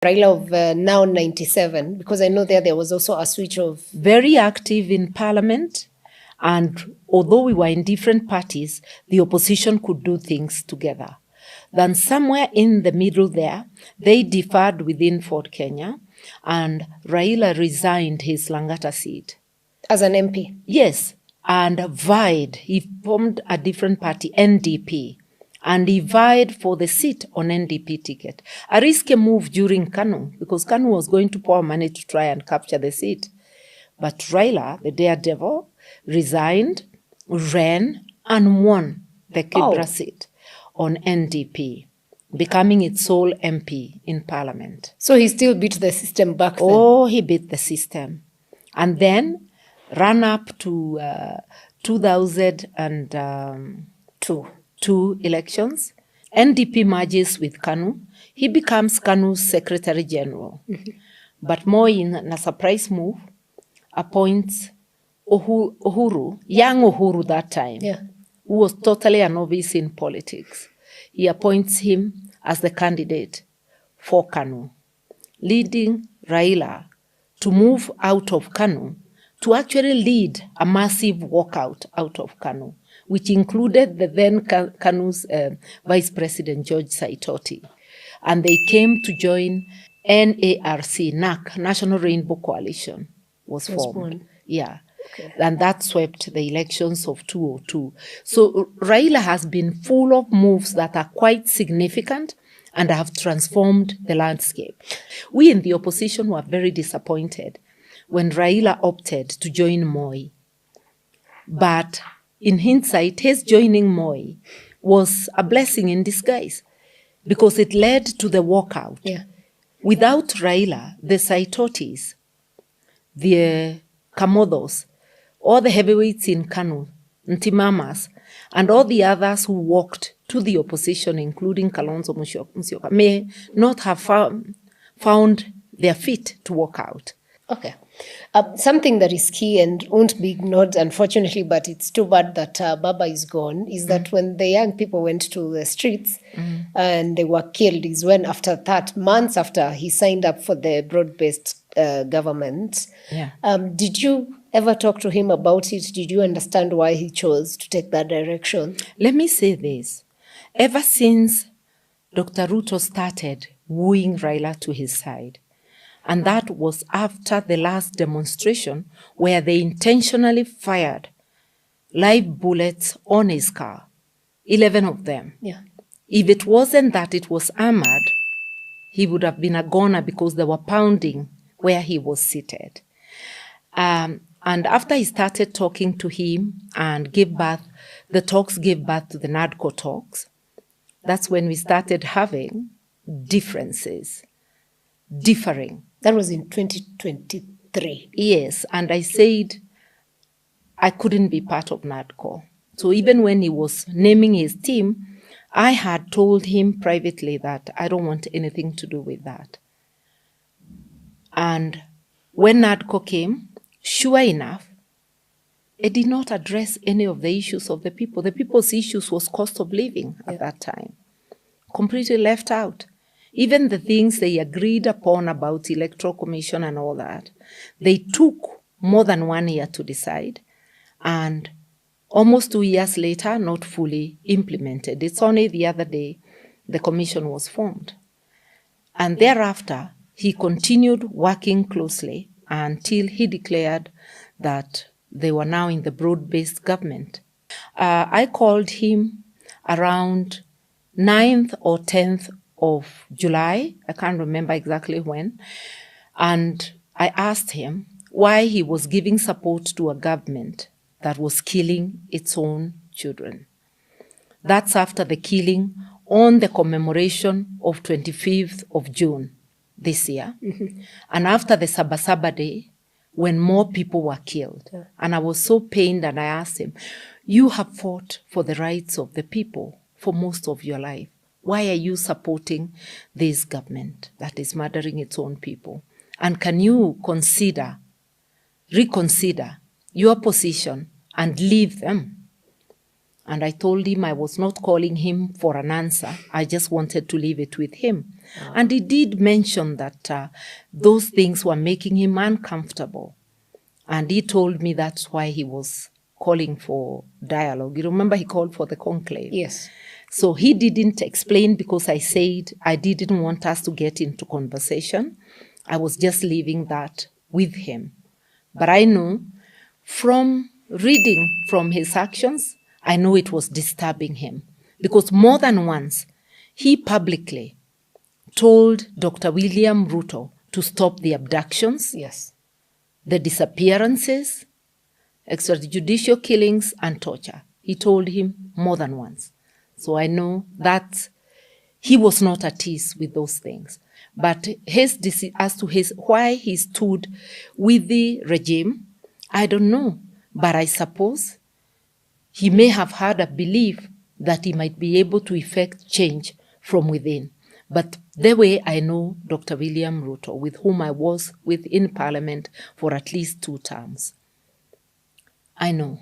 Raila of now 97, because I know there was also a switch of... Very active in parliament, and although we were in different parties, the opposition could do things together. Then somewhere in the middle there, they differed within Ford Kenya, and Raila resigned his Langata seat. As an MP? Yes, and vied. He formed a different party, NDP, and he vied for the seat on NDP ticket. A risky move during KANU, because KANU was going to pour money to try and capture the seat. But Raila, the daredevil, resigned, ran, and won the Kibra seat on NDP, becoming its sole MP in parliament. So he still beat the system back then? Oh, he beat the system. And then ran up to 2002 elections. NDP merges with KANU. He becomes KANU's Secretary General. But more in a surprise move, appoints Uhuru, young Uhuru that time, who was totally a novice in politics. He appoints him as the candidate for KANU, leading Raila to move out of KANU to actually lead a massive walkout out of KANU, which included the then KANU's Vice President George Saitoti. And they came to join NARC, National Rainbow Coalition, was formed. Yeah. Okay. And that swept the elections of 2002. So Raila has been full of moves that are quite significant and have transformed the landscape. We in the opposition were very disappointed when Raila opted to join Moi. But in hindsight, his joining Moi was a blessing in disguise because it led to the walkout. Yeah. Without Raila, the Saitotis, the Kamodos, all the heavyweights in KANU, Ntimamas, and all the others who walked to the opposition, including Kalonzo Musyoka, may not have found their feet to walk out. Okay. Something that is key and won't be ignored, unfortunately, but it's too bad that Baba is gone, is that when the young people went to the streets and they were killed, is when after that, months after he signed up for the broad-based government. Yeah. Did you ever talk to him about it? Did you understand why he chose to take that direction? Let me say this. Ever since Dr. Ruto started wooing Raila to his side, and that was after the last demonstration where they intentionally fired live bullets on his car, 11 of them. Yeah. If it wasn't that it was armored, he would have been a goner because they were pounding where he was seated. And after he started talking to him and the talks gave birth to the NADCO talks, that's when we started having differing. That was in 2023. Yes, and I said I couldn't be part of NADCO. So even when he was naming his team, I had told him privately that I don't want anything to do with that. And when NADCO came, sure enough, it did not address any of the issues of the people. The people's issues was cost of living at that time. Completely left out. Even the things they agreed upon about electoral commission and all that, they took more than 1 year to decide, and almost 2 years later, not fully implemented. It's only the other day the commission was formed. And thereafter, he continued working closely until he declared that they were now in the broad-based government. I called him around 9th or 10th of July, I can't remember exactly when, and I asked him why he was giving support to a government that was killing its own children. That's after the killing on the commemoration of 25th of June this year, and after the Sabasaba Day, when more people were killed. Yeah. And I was so pained, and I asked him, you have fought for the rights of the people for most of your life. Why are you supporting this government that is murdering its own people? And can you reconsider your position and leave them? And I told him I was not calling him for an answer. I just wanted to leave it with him. And he did mention that those things were making him uncomfortable. And he told me that's why he was calling for dialogue. You remember he called for the conclave? Yes. So he didn't explain because I said I didn't want us to get into conversation. I was just leaving that with him. But I know from reading from his actions, I know it was disturbing him because more than once, he publicly told Dr. William Ruto to stop the abductions, Yes, the disappearances, extrajudicial killings, and torture. He told him more than once. So I know that he was not at ease with those things. But as to why he stood with the regime, I don't know. But I suppose he may have had a belief that he might be able to effect change from within. But the way I know Dr. William Ruto, with whom I was within Parliament for at least 2 terms, I know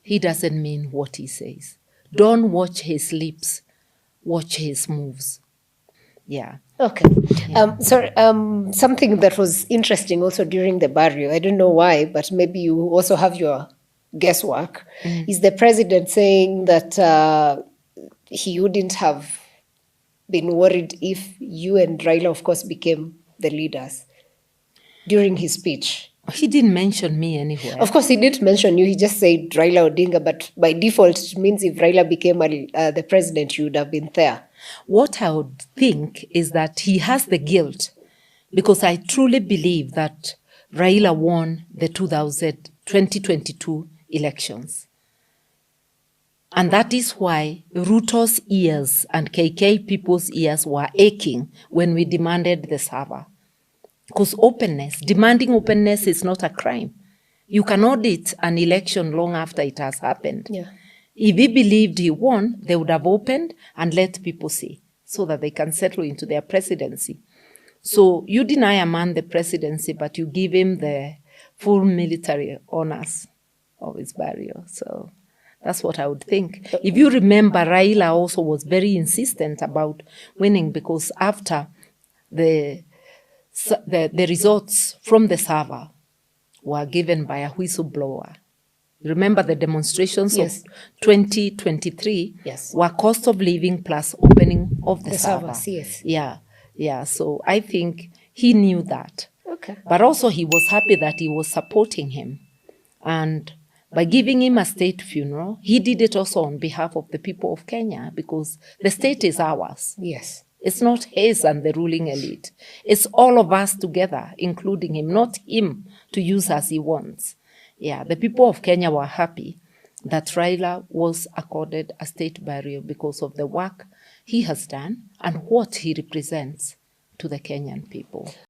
he doesn't mean what he says. Don't watch his lips, watch his moves. Yeah. Okay. Yeah. Something that was interesting also during the burial, I don't know why, but maybe you also have your guesswork, is the president saying that he wouldn't have been worried if you and Raila, of course, became the leaders during his speech. He didn't mention me anywhere. Of course, he didn't mention you. He just said Raila Odinga, but by default, it means if Raila became the president, you would have been there. What I would think is that he has the guilt, because I truly believe that Raila won the 2022 elections. And that is why Ruto's ears and KK people's ears were aching when we demanded the server. Because demanding openness is not a crime. You can audit an election long after it has happened. Yeah. If he believed he won, they would have opened and let people see so that they can settle into their presidency. So you deny a man the presidency, but you give him the full military honors of his burial. So that's what I would think. If you remember, Raila also was very insistent about winning because after the results from the server were given by a whistleblower. Remember the demonstrations Yes. of 2023 Yes. were cost of living plus opening of the server. servers, yes. Yeah. So I think he knew that. Okay. But also he was happy that he was supporting him. And by giving him a state funeral, he did it also on behalf of the people of Kenya because the state is ours. Yes. It's not his and the ruling elite. It's all of us together, including him, not him to use as he wants. Yeah, the people of Kenya were happy that Raila was accorded a state burial because of the work he has done and what he represents to the Kenyan people.